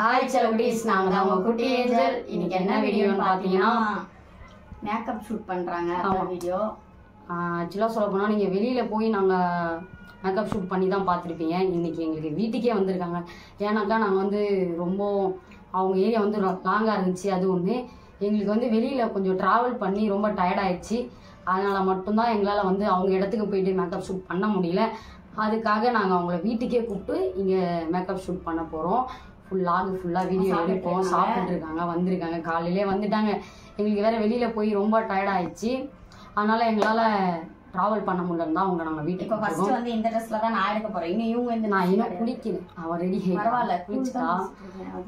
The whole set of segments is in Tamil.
ஹாய் செலகுட்டீஸ், நாங்க தான் உங்க குட்டி ஏஞ்சல். இன்னைக்கு என்ன வீடியோன்னு பார்த்தீங்கன்னா மேக்கப் ஷூட் பண்றாங்க. அந்த வீடியோ ஆக்சுவலாக சொல்ல போனால் நீங்கள் வெளியில் போய் நாங்கள் மேக்கப் ஷூட் பண்ணி தான் பார்த்துருப்பீங்க. இன்றைக்கி எங்களுக்கு வீட்டுக்கே வந்திருக்காங்க. ஏன்னாக்கா நாங்கள் வந்து ரொம்ப அவங்க ஏரியா வந்து லாங்காக இருந்துச்சு. அது ஒன்று எங்களுக்கு வந்து வெளியில் கொஞ்சம் ட்ராவல் பண்ணி ரொம்ப டயர்டாயிடுச்சு. அதனால் மட்டும்தான் எங்களால் வந்து அவங்க இடத்துக்கு போயிட்டு மேக்கப் ஷூட் பண்ண முடியல. அதுக்காக நாங்கள் அவங்கள வீட்டுக்கே கூப்பிட்டு இங்கே மேக்கப் ஷூட் பண்ண போகிறோம். ஃபுல்லாக வீடியோ எடுப்போம். சாப்பிட்டுட்டு இருக்காங்க, வந்திருக்காங்க, காலையிலே வந்துட்டாங்க. எங்களுக்கு வேறு வெளியில் போய் ரொம்ப டயர்டாயிடுச்சு. அதனால் எங்களால் ட்ராவல் பண்ண முடியலன்னு தான் அவங்க நாங்கள் வீட்டுக்கு ஃபர்ஸ்ட் வந்து இந்த ட்ரெஸ்ல தான் நான் எடுக்க போறேன். இன்னும் இவங்க இந்த நான் இன்னும் குளிக்கல. அவள் ரெடி பரவாயில்ல, குளிச்சுட்டா,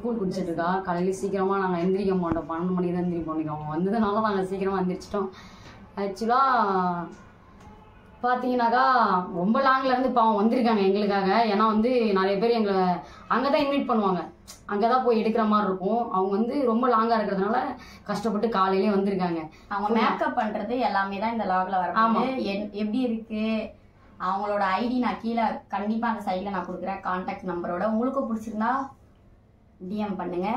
கூழ் குடிச்சிட்டு இருக்கா. காலையில் சீக்கிரமாக நாங்கள் எந்திரிக்க மாட்டோம், 12 மணிக்கு தான் எந்திரிப்போம். அவங்க வந்ததுனால நாங்கள் சீக்கிரமாக எந்திரிச்சிட்டோம். ஆக்சுவலாக பார்த்தீங்கன்னாக்கா ரொம்ப லாங்லேருந்து இப்போ அவங்க வந்திருக்காங்க எங்களுக்காக. ஏன்னா வந்து நிறைய பேர் எங்களை அங்கே தான் இன்வைட் பண்ணுவாங்க, அங்கே தான் போய் எடுக்கிற மாதிரி இருக்கும். அவங்க வந்து ரொம்ப லாங்காக இருக்கிறதுனால கஷ்டப்பட்டு காலையிலே வந்திருக்காங்க. அவங்க மேக்கப் பண்ணுறது எல்லாமே தான் இந்த லாகில் வரும். எப்படி இருக்கு அவங்களோட ஐடி நான் கீழே கண்டிப்பாக அந்த சைடில் நான் கொடுக்குறேன், கான்டாக்ட் நம்பரோட. உங்களுக்கு பிடிச்சிருந்தா டிஎம் பண்ணுங்க.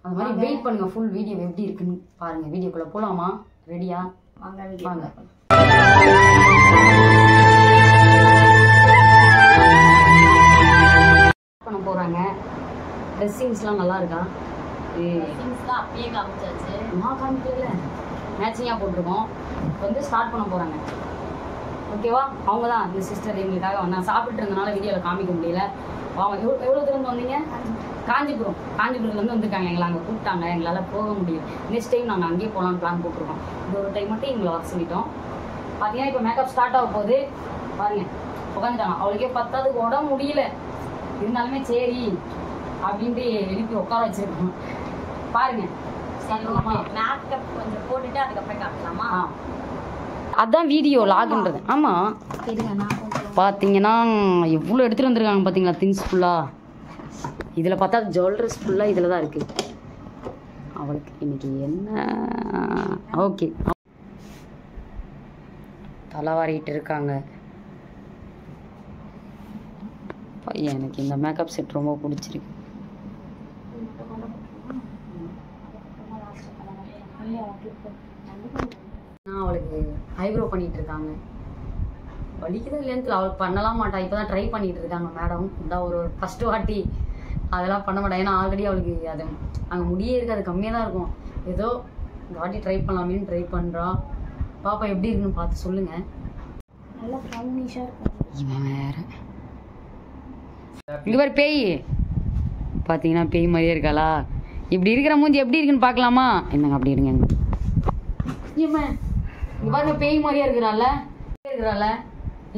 அது மாதிரி வெயிட் பண்ணுங்க, ஃபுல் வீடியோ எப்படி இருக்குன்னு பாருங்க. வீடியோக்குள்ளே போகலாமா? ரெடியா? வாங்க வீடியோ வாங்க. பண்ண போகிறாங்க. ட்ரெஸ்ஸிங்ஸ்லாம் நல்லா இருக்கா? அப்படியே காமிச்சாச்சு. நான் காமிக்கல, மேட்சிங்காக போட்டிருக்கோம். இப்போ வந்து ஸ்டார்ட் பண்ண போகிறாங்க. ஓகேவா? அவங்க தான் இந்த சிஸ்டர் எங்களுக்காக வந்தாங்க. சாப்பிட்டு இருந்தனால வீடியோவில் காமிக்க முடியல. அவங்க எவ்வளோ தூரம் வந்தீங்க? காஞ்சிபுரத்துலேருந்து வந்திருக்காங்க. எங்களை அங்கே கூப்பிட்டாங்க, எங்களால் போக முடியும். நெக்ஸ்ட் டைம் நாங்கள் அங்கேயே போகலான்னு பிளான் போட்டிருக்கோம். இந்த ஒரு டைம் மட்டும் எங்களை வர சொல்லிட்டோம். பார்த்தீங்கன்னா இப்போ மேக்கப் ஸ்டார்ட் ஆக போகுது. பாருங்க, உட்காந்துட்டாங்க. அவளுக்கே பத்தாதுக்கு உடம்பு முடியல, இருந்தாலுமே சரி அப்படின்ட்டு எழுப்பி உட்கார வச்சிருக்கோம். பாருங்க, மேக்கப் கொஞ்சம் போட்டுட்டு அதுக்கப்புறம் காட்டலாமா? அதான் வீடியோ லாகுன்றது. ஆமாம், பார்த்தீங்கன்னா எவ்வளோ எடுத்துகிட்டு வந்துருக்காங்க பார்த்தீங்களா திங்ஸ் ஃபுல்லாக. இதில் பார்த்தா ஜுவல்லரிஸ் ஃபுல்லாக இதில் தான் இருக்குது. அவளுக்கு இன்னைக்கு என்ன ஓகே தலைவாரிட்டு இருக்காங்க. எனக்கு இந்த மேக்கப் செட் ரொம்ப பிடிச்சிருக்கு. அவளுக்கு ஐப்ரோ பண்ணிட்டு இருக்காங்க. வலிக்குதா இல்லைன்னு அவளுக்கு பண்ணலாம் மாட்டா. இப்போ தான் ட்ரை பண்ணிட்டு இருக்காங்க மேடம். இந்த ஒரு ஃபஸ்ட்டு வாட்டி அதெல்லாம் பண்ண மாட்டா. ஏன்னா ஆல்ரெடி அவளுக்கு அது அங்கே முடியே இருக்காது, கம்மியாக தான் இருக்கும். ஏதோ இந்த வாட்டி ட்ரை பண்ணலாமேன்னு ட்ரை பண்ணுறா. பாப்பா எப்படி இருக்குன்னு பார்த்து சொல்லுங்க. நல்லா ப்ரௌனிஷாக இருக்கும். இவன் வேற இங்கே பாரு, பேய் பார்த்தீங்கன்னா பேய் மாதிரியே இருக்காளா? இப்படி இருக்கிற மூஞ்சி எப்படி இருக்குன்னு பார்க்கலாமா? என்னங்க அப்படி இருங்க. இங்கே பாருங்க, பேய் மாதிரியே இருக்கிறாள்.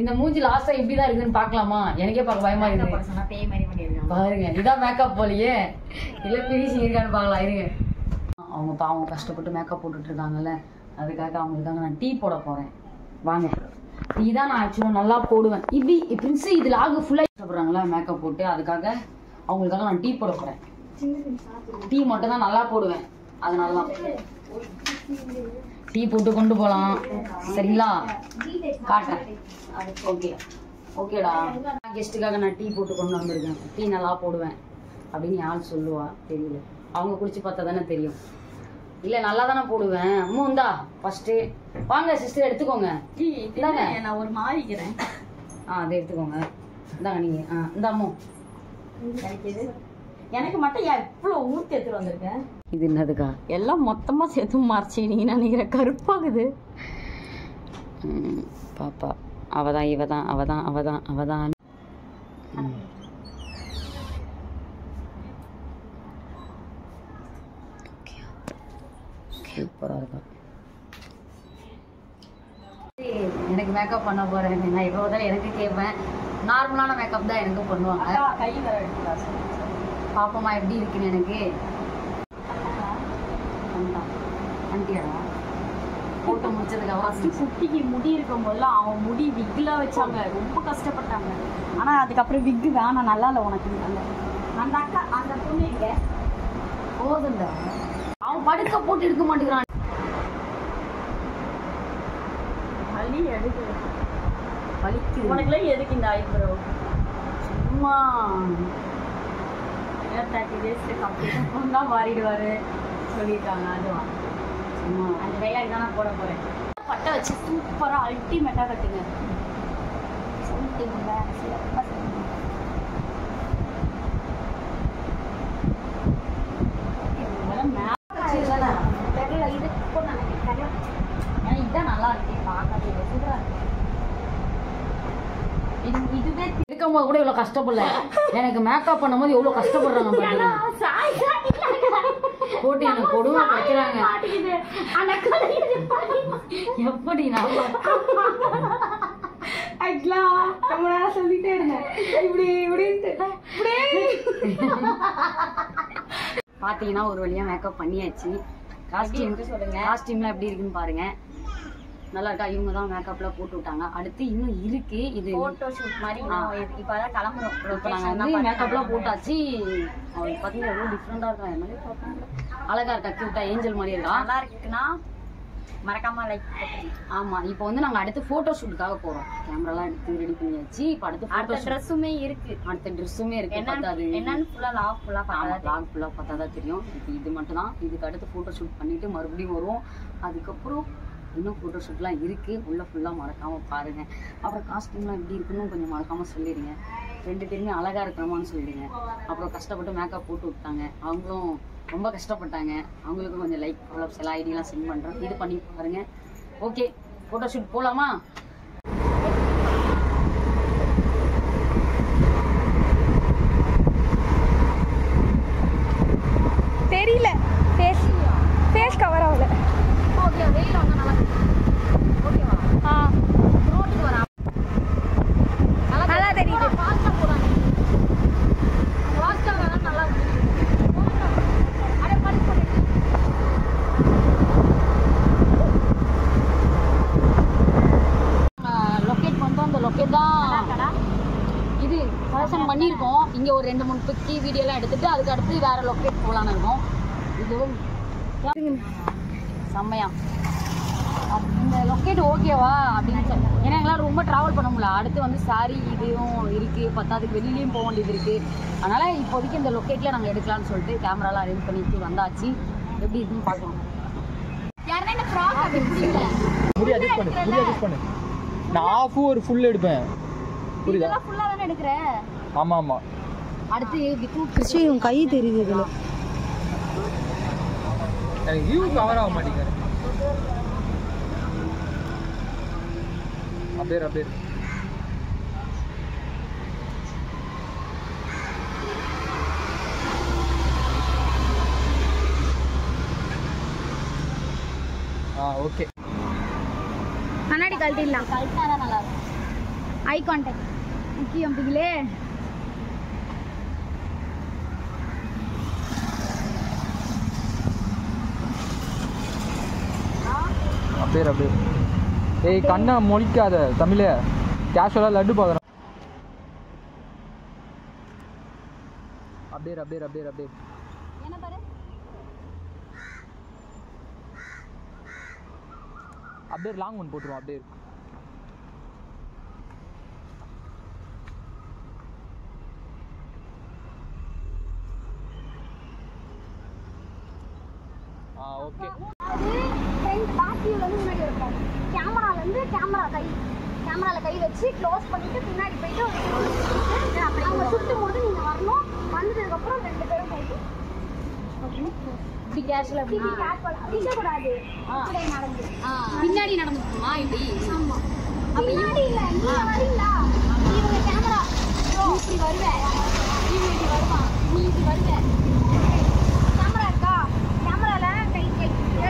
இந்த மூஞ்சி லாஸ்டா இப்படி தான் இருக்குன்னு பார்க்கலாமா? எனக்கே பார்க்க பயமா இருக்கு. பேய் மாதிரி பண்ணியிருக்காங்க பாருங்க, இதான் மேக்கப் போலியே. இல்லை ஃபினிஷிங் இருக்கான்னு பார்க்கலாம் இருங்க. அவங்க பாவம் கஷ்டப்பட்டு மேக்கப் போட்டுட்டு இருக்காங்கல்ல, அதுக்காக அவங்களுக்காக நான் டீ போட போகிறேன். வாங்க, டீ தான் நான் ஆக்சுவலாக நல்லா போடுவேன். இப்படி பிரின்ஸு இதில் ஆகு ஃபுல்லாக கஷ்டப்படுறாங்களா மேக்கப் போட்டு, அதுக்காக அவங்களுக்காக நான் டீ போட போகிறேன். டீ மட்டும் தான் நல்லா போடுவேன், அதனால தான் டீ போட்டு கொண்டு போகலாம். சரிங்களா? காட்டுறேன். ஓகேடா. கெஸ்ட்டுக்காக நான் டீ போட்டு கொண்டு வந்திருக்கேன். டீ நல்லா போடுவேன் அப்படின்னு யார் சொல்லுவா தெரியல. அவங்க குடிச்சு பார்த்தா தானே தெரியும். இல்லை நல்லா தானே போடுவேன். இந்தா ஃபஸ்ட்டு வாங்க சிஸ்டர், எடுத்துக்கோங்க. இந்தாங்க, நான் ஒரு மாறிக்கிறேன். அதை எடுத்துக்கோங்க. இந்தாங்க நீங்கள். இந்தாமோ எனக்கு மட்டும் எவ்வளோ ஊற்றி எடுத்துட்டு வந்திருக்கேன். இது என்னதுக்கா? எல்லாம் மொத்தமாக சேர்த்து மாறிச்சு. நீங்கள் நினைக்கிறேன் கருப்பாகுது. பாப்பா அவதான் அவதான் சூப்பராக இருக்கும். எனக்கு மேக்கப் பண்ண போகிறேன். நான் இப்போ தான் எனக்கு கேட்பேன். நார்மலான மேக்கப் தான் எனக்கு பண்ணுவாங்க. கை வர எடுத்துக்கலாம். பாப்பமா எப்படி இருக்குன்னு எனக்கு அண்டியாடா போட்டு முடிச்சதுக்கு அப்புறம் குட்டிக்கு முடி இருக்கும் போதெல்லாம் அவன் முடி விக்லாம் வச்சாங்க, ரொம்ப கஷ்டப்பட்டாங்க. ஆனால் அதுக்கப்புறம் விக்கு வேணாம், நல்லா இல்லை உனக்கு. அந்த அக்கா அந்த பொண்ணு இங்கே போதுண்டா, அவன் படுக்க போட்டு எடுக்க மாட்டேங்கிறான். வலி எடுக்கு வலிக்கு உனக்குலாம் எதுக்கு இந்த ஐப்ரோ? சும்மா 30 days கம்ப்ளீட் தான் மாறிடுவாரு சொல்லியிருக்காங்க. அதுவா அந்த டைலாக் தான் நான் போட போறேன். பட்டை வச்சு சூப்பரா அல்டிமேட்டா கட்டுங்க. இதுதான் நல்லா இருக்கு பார்க்கறது சூப்பரா இருக்கு. இதுவே இருக்கும் போது கூட இவ்வளவு கஷ்டப்படல. எனக்கு மேக்கப் பண்ணும்போது எவ்வளவு கஷ்டப்படுறாங்க போட்டு எனக்கு கொடுமை வைக்கிறாங்க. எப்படி நான் சொல்லிட்டே இருந்தேன் இப்படி இப்படின்ட்டு பாத்தீங்கன்னா ஒரு வழியா மேக்கப் பண்ணியாச்சு. காஸ்டியூம்லாம் எப்படி இருக்குன்னு பாருங்க. நல்லா இருக்கா? இவங்க தான் மேக்கப்லாம் போட்டு விட்டாங்க. அடுத்து இன்னும் இருக்கு. இது போட்டோ ஷூட் மாதிரி இப்பதான் கிளம்புறோம். இப்போ நாங்கள் வந்து மேக்கப்லாம் போட்டாச்சு. அவங்களுக்கு பார்த்தீங்கன்னா எவ்வளோ டிஃப்ரெண்டாக இருக்கா. என்ன பார்ப்பாங்க, அழகா இருக்கா, கியூட்டா ஏஞ்சல் மாதிரி இருக்கா. நல்லா இருக்குன்னா மறக்காம லைக் பண்ணுங்க. ஆமாம், இப்போ வந்து நாங்கள் அடுத்து ஃபோட்டோ ஷூட்டுக்காக போகிறோம். கேமராலாம் எடுத்து ரெடி பண்ணியாச்சு. இப்போ அடுத்த ட்ரெஸ்ஸுமே இருக்கு. அடுத்த ட்ரெஸ்ஸுமே இருக்கு. அது என்னன்னு ஃபுல்லாக பார்த்தா தான் தெரியும். இப்போ இது மட்டும் தான். இதுக்கு அடுத்து ஃபோட்டோ ஷூட் பண்ணிட்டு மறுபடியும் வருவோம். அதுக்கப்புறம் இன்னும் ஃபோட்டோ ஷூட்லாம் இருக்குது. உள்ளே ஃபுல்லாக மறக்காமல் பாருங்கள். அப்புறம் காஸ்டியூம்லாம் எப்படி இருக்குன்னு கொஞ்சம் மறக்காமல் சொல்லிடுங்க. 2 பேருமே அழகாக இருக்கணுமான்னு சொல்லிடுங்க. அப்புறம் கஷ்டப்பட்டு மேக்கப் போட்டு விட்டாங்க. அவங்களும் ரொம்ப கஷ்டப்பட்டாங்க. அவங்களுக்கும் கொஞ்சம் லைக் ஃபாலோப்ஸ் எல்லாம் ஐடியெலாம் சென்ட் பண்ணுறேன். இது பண்ணி பாருங்கள். ஓகே, ஃபோட்டோ ஷூட் போகலாமா? தெரியல, ஃபேஸ் கவர் ஆகல. ஓகே, வெயில் வந்தால் நல்லா ஓகேவா? ரோட்டுக்கு வரா நல்லா தெரியுது. ஃபாஸ்ட்டாக போகலாம். ஃபாஸ்ட்டாக வேணால் நல்லா இருக்கு. அடே பண்ணி போட்டு லொக்கேட் பண்ணிட்டோம். அந்த லொக்கேட் தான் இது கலெக்ஷன் பண்ணியிருக்கோம். இங்கே ஒரு 2-3 பிக்கி வீடியோலாம் எடுத்துட்டு அதுக்கு அடுத்து வேறு லொக்கேட் போகலான்னு இருக்கோம். இதுவும் செம்மையா இந்த லொக்கேட் ஓகேவா அப்படின்னு சொல்லி. ஏன்னா எங்களால் ரொம்ப ட்ராவல் பண்ண முடியல. அடுத்து வந்து சாரி இதுவும் இருக்குது, பத்தாதுக்கு வெளியிலையும் போக வேண்டியது இருக்குது. அதனால் இப்போதைக்கு இந்த லொக்கேட்டில் நாங்கள் எடுக்கலாம்னு சொல்லிட்டு கேமராலாம் அரேஞ்ச் பண்ணிட்டு வந்தாச்சு. எப்படி இருக்குன்னு பார்க்கலாம். யாருன்னா இந்த ஃப்ராக் அப்படி புரியல. முடியா அட்ஜஸ்ட் பண்ணு. நான் ஆஃப் ஒரு ஃபுல் எடுப்பேன். புரியுதா? இதெல்லாம் ஃபுல்லா தான எடுக்கற. ஆமா. அடுத்து கிருஷ்ணி உன் கை தெரியுது இதுல. எனக்கு வியூ கவர் ஆக மாட்டேங்குது. அப்படியே ஓகே. கண்ணாடி கழட்டிடலாம். கல்ட்டானா நல்லா இருக்கும். ஐ கான்டாக்ட் முக்கியம் பிகிலே. அப்படியே ஏய் கண்ணை மொழிக்காத தமிழ. கேஷுவலாக லட்டு பார்க்குறேன். அப்படியே என்ன பாரு. அப்படியே லாங் ஒன் போட்டுருவோம். அப்படியே ஓகே. அது ஃப்ரண்ட் பேக் வியூல இருந்து முன்னாடி இருக்கும். கேமரால கை வச்சு க்ளோஸ் பண்ணிட்டு பின்னாடி போயிட்டு அவங்க சுத்தும் போது நீங்க வரணும். வந்ததுக்கு அப்புறம் 2 பேரும் போயிட்டு இப்படி கேஷுவலாக கூடாது. அப்படியே நடந்து பின்னாடி நடந்துக்குமா இப்படி? ஆமா. பின்னாடி இல்ல, நீங்க வரீங்களா? இவங்க கேமரா இப்படி வருவேன், இவங்க இப்படி வருவான், நீ இப்படி வருவேன். கேமரா இருக்கா? கேமரால கை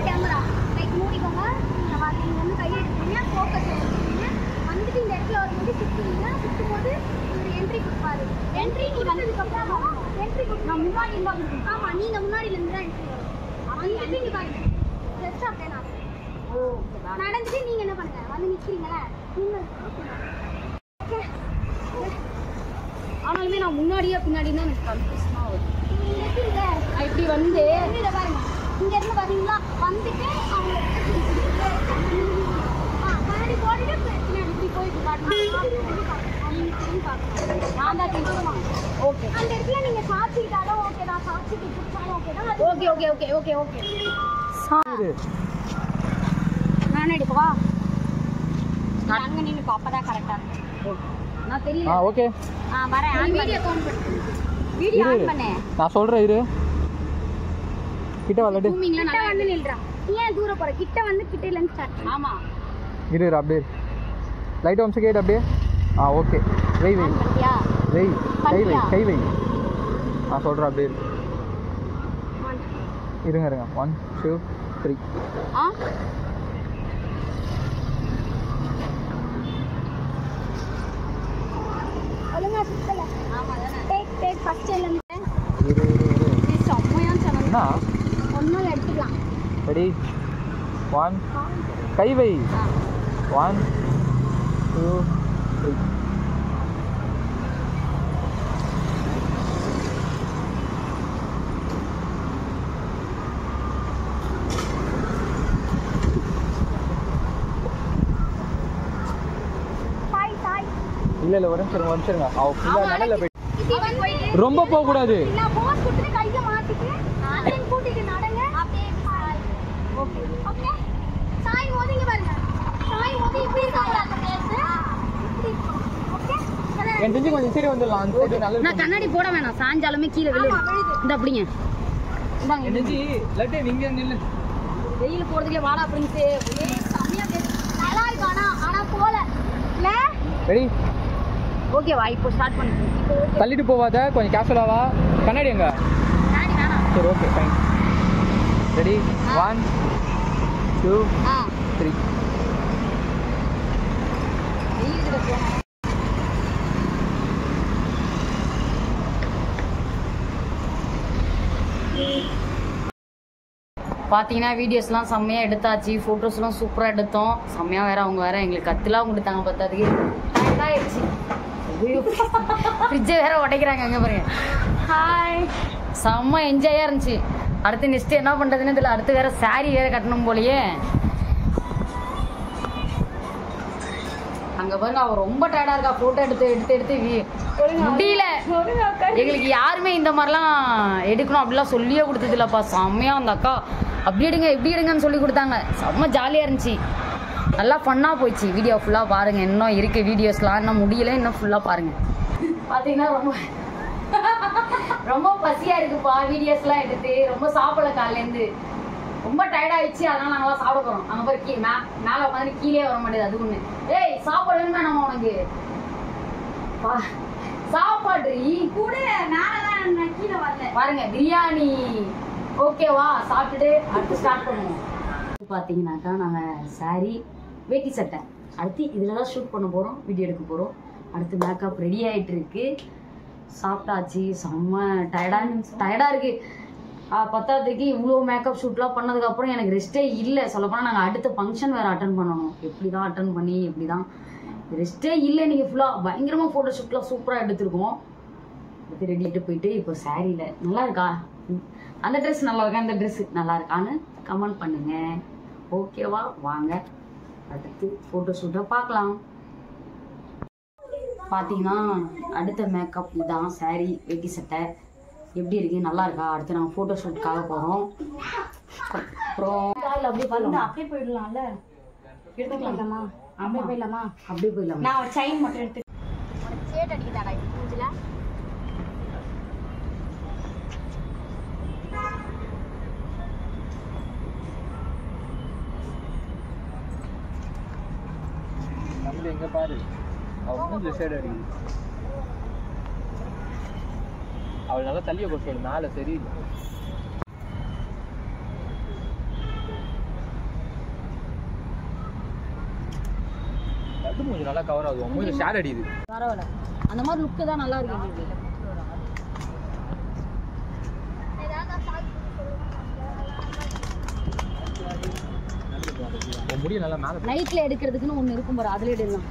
கேமரா கை மூடிக்கோங்க. நீங்க வந்து கை எடுத்துக்கீங்க, ஃபோக்கஸ் எடுத்துக்கீங்க. வந்துட்டு இந்த இடத்துல வரும்போது சுற்றுவீங்க. சுற்றும் போது ஒரு என்ட்ரி கொடுப்பாரு. என்ட்ரி நீ வந்ததுக்கப்புறம் என்ட்ரி நான் முன்னாடி இருந்தா கொடுக்கும். ஆமாம், நீங்கள் முன்னாடியில இருந்து தான் என்ட்ரி வரும். வந்துட்டு நீங்கள் பாருங்க ஜஸ்ட் அப்படியே நான் நடந்துட்டு நீங்கள் என்ன பண்ணுங்க, வந்து நிற்கிறீங்களே நீங்கள். ஆனாலுமே நான் முன்னாடியே பின்னாடி தான் எனக்கு கன்ஃபியூஷனாக வரும். இப்படி வந்து பாருங்க, இங்க இருந்து வரீங்களா? வந்துட்டு அவங்க கண்ணாடி போட்டுட்டு பின்னாடி இப்படி போயிட்டு காட்டணும். நான் தான் ஓகே, அந்த இடத்துல நீங்க சாப்பிட்டாலும் ஓகே தான். Okay okay okay okay okay நான் எடுக்கவா அங்க நின்னுக்கோ அப்பதான் கரெக்டா இருக்கும் நான் தெரியல ஓகே வரேன் வீடியோ கவுண்ட் பண்ணு வீடியோ ஆன் பண்ணு நான் சொல்றேன் இரு கிட்ட வரலடி ஜூமிங்ல நல்லா வந்து நில்றா ஏன் தூர போற கிட்ட வந்து கிட்ட இல்லன்னு ஸ்டார்ட் ஆமா இரு அப்படியே லைட் ஒன்ஸ் கேட் அப்படியே ஓகே வெய் பண்ணியா வெய் கை வை நான் சொல்றேன் அப்படியே இருங்க 1 2 3 ஒழுங்கா சுத்தல ஆமா தானே டேக் ஃபர்ஸ்ட் இருந்து இரு இது செம்மையா சொன்னது என்ன ஒண்ணு எடுத்துக்கலாம் ரெடி 1 கை வை 1 2 3 இல்ல ஒரு நிமிஷம் அவ ஃபுல்லா நடல போய் ரொம்ப போக கூடாது இல்ல போஸ் குடுத்து கைய மாத்திட்டு நான் கூட்டிட்டு நடங்க அப்படியே ஓகே ஓகே சாய் ஓதிங்க பாருங்க சாய் ஓதி இப்படி சாய் பேசு ஓகே என் தெரிஞ்சு கொஞ்சம் சரி வந்துடலாம் அந்த சைடு நல்ல நான் கண்ணாடி போட வேணாம் சாஞ்சாலுமே கீழே விழு இந்த அப்படிங்க இந்தாங்க என்னஜி லட்டு நீங்க நில்லு வெயில் போறதுக்குள்ள வாடா அப்படிங்க செம்மையா பேசு நல்லா இருக்கு ஆனா போல இல்ல ரெடி ஓகேவா இப்போ ஸ்டார்ட் பண்ணிட்டு தள்ளிட்டு போவாத கொஞ்சம் கேஷுவலாவா கண்ணாடி எங்க கண்ணாடி வேணாம் சரி ஓகே ஃபைன் ரெடி 1 2 3 வெயிலுக்கு போனேன் பார்த்தீங்கன்னா வீடியோஸ்லாம் செம்மையாக எடுத்தாச்சு ஃபோட்டோஸ்லாம் சூப்பராக எடுத்தோம் செம்மையாக வேறு அவங்க வேறு எங்களுக்கு கத்துலாம் கொடுத்தாங்க பத்தாதுக்கு ஆயிடுச்சு ஃப்ரிட்ஜை வேற உடைக்கிறாங்க அங்கே பாருங்க ஹாய் செம்ம என்ஜாயாக இருந்துச்சு அடுத்து நெக்ஸ்ட் என்ன பண்ணுறதுன்னு தெரியல அடுத்து வேற சாரீ வேற கட்டணும் போலயே அங்கே பாருங்க அவ ரொம்ப டயர்டாக இருக்கா ஃபோட்டோ எடுத்து முடியல எங்களுக்கு யாருமே இந்த மாதிரிலாம் எடுக்கணும் அப்படிலாம் சொல்லியே கொடுத்தது இல்லைப்பா செம்மையாக அந்த அக்கா அப்படி எடுங்க எப்படி எடுங்கன்னு சொல்லி கொடுத்தாங்க செம்ம ஜாலியாக இருந்துச்சு நல்லா ஃபன்னாக போயிடுச்சு வீடியோ ஃபுல்லாக பாருங்கள் இன்னும் இருக்குது வீடியோஸ்லாம் இன்னும் முடியல இன்னும் ஃபுல்லாக பாருங்கள் பார்த்தீங்கன்னா ரொம்ப பசியாக இருக்குப்பா வீடியோஸ்லாம் எடுத்து ரொம்ப சாப்பிடல காலையிலேருந்து ரொம்ப டயர்டாகிடுச்சு அதனால் நாங்களாம் சாப்பிட போகிறோம் அங்கே போய் மேலே உட்காந்து கீழே வர மாட்டேது அது ஒன்று ஏய் சாப்பாடுன்னு நம்ம உனக்கு சாப்பாடு கூட மேலதான் கீழே வரல பாருங்க பிரியாணி ஓகேவா சாப்பிட்டுட்டு அடுத்து ஸ்டார்ட் பண்ணுவோம் பார்த்தீங்கன்னாக்கா நாங்கள் சாரி வேட்டி சட்டை அடுத்து இதில் தான் ஷூட் பண்ண போகிறோம் வீடியோ எடுக்க போகிறோம் அடுத்து மேக்கப் ரெடி ஆகிட்டு இருக்கு சாப்பிட்டாச்சு செம்ம டயர்டாக இருக்குது பத்தாவதுக்கு இவ்வளோ மேக்கப் ஷூட்லாம் பண்ணதுக்கப்புறம் எனக்கு ரெஸ்ட்டே இல்லை சொல்லப்போனால் நாங்கள் அடுத்த ஃபங்க்ஷன் வேறு அட்டன் பண்ணணும் எப்படி தான் அட்டன் பண்ணி எப்படி தான் ரெஸ்ட்டே இல்லை நீங்கள் ஃபுல்லாக பயங்கரமாக ஃபோட்டோ ஷூட்லாம் சூப்பராக எடுத்துருக்கோம் அடுத்து ரெடி ஆகிட்டு போயிட்டு இப்போ சாரியில் நல்லா இருக்கா அந்த ட்ரெஸ் நல்லா இருக்கா இந்த ட்ரெஸ் நல்லா இருக்கான்னு கமெண்ட் பண்ணுங்க ஓகேவா வாங்க அடுத்து ஃபோட்டோ ஷூட்டை பார்க்கலாம் பார்த்தீங்கன்னா அடுத்த மேக்கப் இதுதான் சாரி வேட்டி சட்டை எப்படி இருக்கு நல்லா இருக்கா அடுத்து நாங்கள் ஃபோட்டோ ஷூட்டுக்காக போகிறோம் அப்புறம் அப்படியே போயிடலாம்ல எடுத்துக்கலாமா அப்படியே போயிடலாமா அப்படியே போயிடலாமா நான் ஒரு செயின் மட்டும் எடுத்து சேட் அடிக்குதாடா மூஞ்சில நம்ம எங்க பாரு அவன் சைடு அடிக்குது அவள் நல்லா தள்ளிய போட்டு மேலே சரியில்லை அது மூஞ்சி நல்லா கவர் ஆகுது மூஞ்சி ஷேர் அடிக்குது பரவாயில்ல அந்த மாதிரி லுக்கு தான் நல்லா இருக்கு எங்களுக்கு முடிய நல்லா மேலே நைட்ல எடுக்கிறதுக்குன்னு ஒன்று இருக்கும் பாரு அதுல எடுக்கலாம்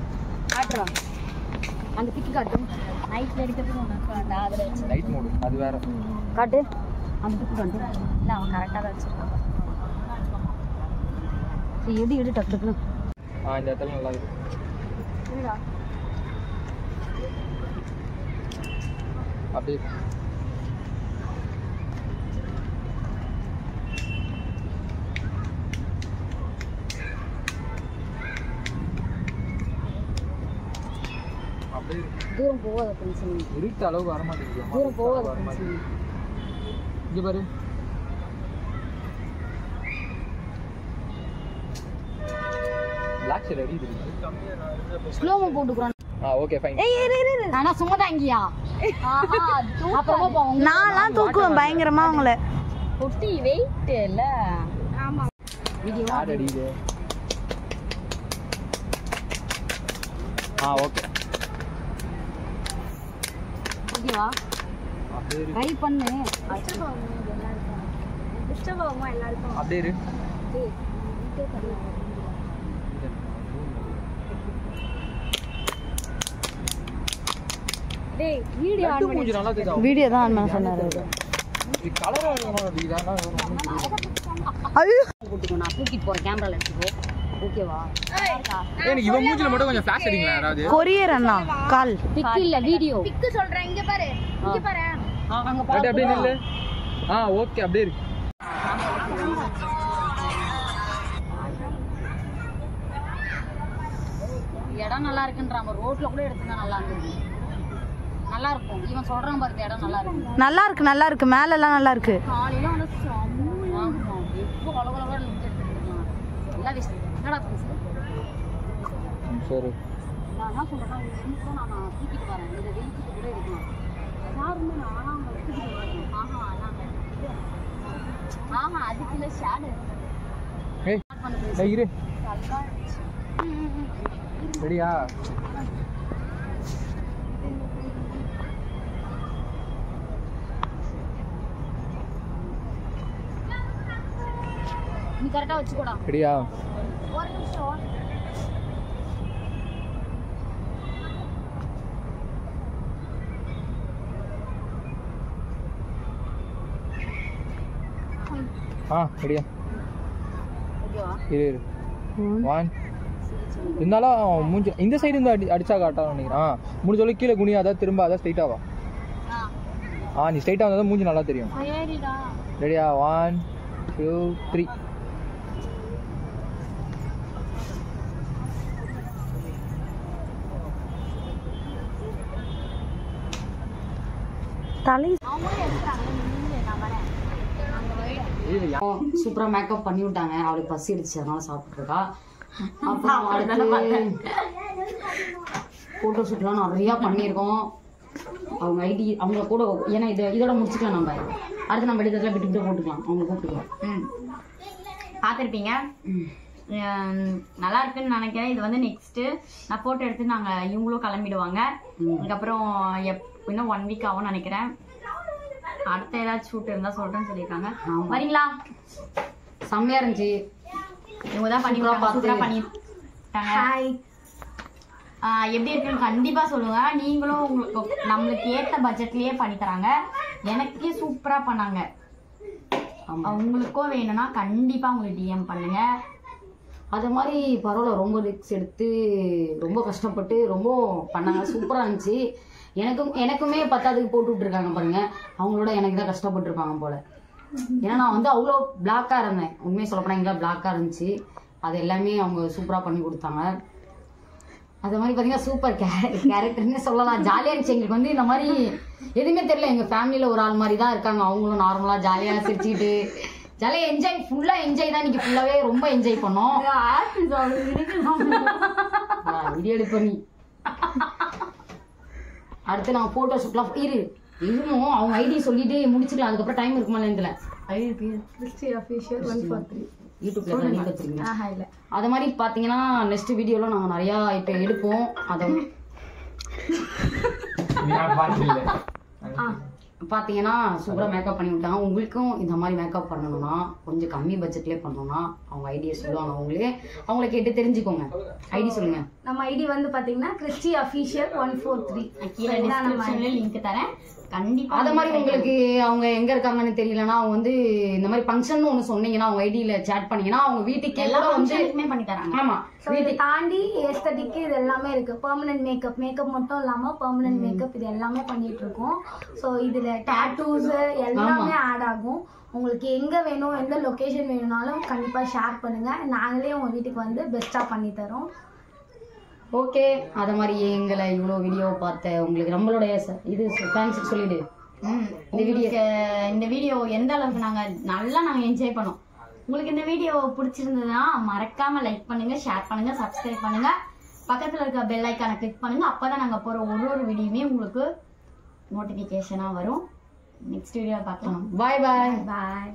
காட்டுறா அந்த பிக்கு காட்டும் நைட்ல எடுக்கிறதுக்கு ஒன்று இருக்கும் அதில் வச்சு லைட் மோடு அது வேற காட்டு அந்த பிக்கு காட்டு இல்லை அவன் கரெக்டாக தான் வச்சுருக்கான் சரி எடு டக்கு டக்குன்னு இந்த இடத்துல நல்லா இருக்கு அப்படியே தூரம் போகாத பென்சில். இருட்ட அளவுக்கு வர மாட்டேங்குது. தூரம் போகாத பென்சில். இங்க பாரு. லாக்ஸ் ரெடி இருக்கு. ஸ்லோமோ போட்டுக்குறோம். Okay fine. ஆனா சும்மா தாங்கியா. அப்புறமா போவோம். நான்லாம் தூக்குவேன் பயங்கரமா உங்களை. பொட்டி வெயிட் இல்ல. ஆமா. வீடியோ ரெடி இது. ஓகே. ஓகேவா? ட்ரை பண்ணு. இஷ்டமாகுமா எல்லாருக்கும்? அப்படியே இரு. டேய் வீடியோ ஆன் பண்ணி. கொஞ்சம் நல்லா தெரியுது. வீடியோ தான் ஆன் பண்ண சொன்னாரு. இது கலரா இருக்கணும் அப்படிதானா? ஐயோ போட்டுக்கோ. நான் தூக்கிட்டு போறேன். கேமரால எடுத்துக்கோ. ஓகேவா? எனக்கு இவன் மூஞ்சில மட்டும் கொஞ்சம் ஃபிளாஷ் அடிங்களா யாராவது? கொரியர் அண்ணா கால். பிக் இல்ல வீடியோ. பிக் சொல்றேன் இங்க பாரு. இங்க பாரு. அங்க அப்படியே அப்படியே நில்லு. ஓகே அப்படியே இரு. இடம் நல்லா இருக்குன்றாங்க. ரோட்ல கூட எடுத்துனா நல்லா இருக்கு. நல்லா இருக்கும். இவன் சொல்றான் பாரு இடம் நல்லா இருக்கு. நல்லா இருக்கு மேல எல்லாம் நல்லா இருக்கு. காலையில வந்து செம்மையா இருக்கும். எப்போ கலகலகா நின்னுட்டு எல்லா விஷயம் என்னடா பேசுற? சரி. நான் என்ன சொல்றேன்னா ஒரு நிமிஷம் நான் தூக்கிட்டு வரேன். இதை வெளிச்சிட்டு கூட இருக்கலாம். யாருமே நானா அவங்க எடுத்துக்கிட்டு வரேன். அதுக்கு இல்லை ஷேடு. இரு. ரெடியா? நீ கரெக்டா வச்சுக்கோடா. ரெடியா? ஒரு நிமிஷம். ரெடியா? ஓகேவா? இரு. 1 இருந்தாலும் மூஞ்சி இந்த சைடு இருந்து அடிச்சா காட்டான்னு நினைக்கிறேன். முடிஞ்ச அளவுக்கு கீழே குனியா அதான் திரும்ப அதான் ஸ்ட்ரைட்டா வா. நீ ஸ்ட்ரைட்டா வந்தா தான் மூஞ்சி நல்லா தெரியும். சரிடா. ரெடியா? 1 2 3. தலை சூப்பரா மேக்கப் பண்ணி விட்டாங்க. அவளுக்கு பசி எடுத்துச்சு அதனால சாப்பிட்டு இருக்கா. அப்புறம் அடுத்து போட்டோ ஷூட்லாம் நிறையா பண்ணியிருக்கோம். அவங்க ஐடி அவங்க கூட ஏன்னா இதோட முடிச்சுக்கலாம். நம்ம அடுத்து நம்ம இடத்துல விட்டு போட்டுக்கலாம். அவங்க கூப்பிட்டுக்கலாம். பார்த்துருப்பீங்க. நல்லா இருக்குன்னு நினைக்கிறேன். இது வந்து நெக்ஸ்ட்டு நான் ஃபோட்டோ எடுத்து நாங்கள் இவங்களும் கிளம்பிடுவாங்க. அதுக்கப்புறம் இன்னும் 1 வீக் ஆகும்னு நினைக்கிறேன். அடுத்த ஏதாச்சும் ஷூட் இருந்தால் சொல்கிறேன்னு சொல்லியிருக்காங்க. வரீங்களா? செம்மையா இருந்துச்சு. இவங்க தான் பண்ணிட்டாங்க. எப்படி இருக்குன்னு கண்டிப்பா சொல்லுங்க. நீங்களும் உங்களுக்கு நம்மளுக்கு ஏற்ற பட்ஜெட்லயே பண்ணி தராங்க. எனக்கே சூப்பரா பண்ணாங்க. உங்களுக்கும் வேணும்னா கண்டிப்பா உங்களுக்கு டிஎம் பண்ணுங்க. அது மாதிரி பரவாயில்ல. ரொம்ப ரிஸ்க் எடுத்து ரொம்ப கஷ்டப்பட்டு ரொம்ப பண்ணாங்க. சூப்பரா இருந்துச்சு. எனக்குமே 10க்கு போட்டு விட்டுருக்காங்க பாருங்க. அவங்களோட எனக்கு தான் கஷ்டப்பட்டுருப்பாங்க போல. ஏன்னா நான் வந்து அவ்வளோ பிளாக்கா இருந்தேன். உண்மையை சொல்லப்போனா எங்களா பிளாக்கா இருந்துச்சு. அது எல்லாமே அவங்க சூப்பரா பண்ணி கொடுத்தாங்க. அது மாதிரி பார்த்தீங்கன்னா சூப்பர் கேரக்டர்னு சொல்லலாம். ஜாலியாக இருந்துச்சு. எங்களுக்கு வந்து இந்த மாதிரி எதுவுமே தெரியல. எங்கள் ஃபேமிலியில் ஒரு ஆள் மாதிரி தான் இருக்காங்க. அவங்களும் நார்மலாக ஜாலியாக சிரிச்சுக்கிட்டு ஜாலியாக என்ஜாய் ஃபுல்லாக என்ஜாய் தான். இன்னைக்கு ஃபுல்லாகவே ரொம்ப என்ஜாய் பண்ணோம். வீடியோ எடு பண்ணி அடுத்து நாங்கள் ஃபோட்டோ ஷூட்லாம் இருமோ அவங்க ஐடி சொல்லிட்டு முடிச்சுக்கலாம். அதுக்கப்புறம் டைம் இருக்குமா இல்லைங்களா? யூடியூப்ல லிங்க் வச்சிருக்கீங்க. அது மாதிரி பார்த்தீங்கன்னா நெக்ஸ்ட் வீடியோல நாங்கள் நிறையா இப்போ எடுப்போம். அதை பார்த்தீங்கன்னா சூப்பராக மேக்கப் பண்ணி விட்டாங்க. உங்களுக்கும் இந்த மாதிரி மேக்கப் பண்ணணும்னா கொஞ்சம் கம்மி பட்ஜெட்லேயே பண்ணணும்னா அவங்க ஐடியா சொல்லுவாங்க. அவங்கள கேட்டு தெரிஞ்சுக்கோங்க. ஐடி சொல்லுங்க. நம்ம ஐடி வந்து பாத்தீங்கன்னா கிறிஸ்டி அஃபிஷியல் 143. கீழே டிஸ்கிரிப்ஷன்ல லிங்க் தரேன். கண்டிப்பா அதே மாதிரி உங்களுக்கு அவங்க எங்க இருக்காங்கன்னு தெரியலன்னா அவங்க வந்து இந்த மாதிரி ஃபங்க்ஷன் ஒன்று சொன்னீங்கன்னா அவங்க ஐடியில சேட் பண்ணீங்கன்னா அவங்க வீட்டுக்கு எல்லாம் வந்து பண்ணி தராங்க. ஆமா. இதை தாண்டி எஸ்தட்டிக் இது எல்லாமே இருக்கு. பெர்மனன்ட் மேக்கப் மட்டும் இல்லாம பெர்மனன்ட் மேக்கப் இது எல்லாமே பண்ணிட்டு இருக்கோம். ஸோ இதுல டாட்டூஸ் எல்லாமே ஆட் ஆகும். உங்களுக்கு எங்க வேணும் எந்த லொகேஷன் வேணும்னாலும் கண்டிப்பா ஷேர் பண்ணுங்க. நாங்களே உங்க வீட்டுக்கு வந்து பெஸ்டா பண்ணி தரோம். ஓகே, அதை மாதிரி எங்களை இவ்வளோ வீடியோ பார்த்த உங்களுக்கு நம்மளுடைய இது தேங்க்ஸ் சொல்லிடு. இந்த வீடியோ எந்த அளவுக்கு நாங்க என்ஜாய் பண்ணோம். உங்களுக்கு இந்த வீடியோ பிடிச்சிருந்ததுன்னா மறக்காம லைக் பண்ணுங்க, ஷேர் பண்ணுங்க, சப்ஸ்கிரைப் பண்ணுங்க, பக்கத்துல இருக்க பெல் ஐக்கானை கிளிக் பண்ணுங்க. அப்பதான் நாங்க போற ஒரு வீடியோமே உங்களுக்கு நோட்டிபிகேஷனா வரும். நெக்ஸ்ட் வீடியோ பார்க்கலாம். பாய் பாய் பாய்.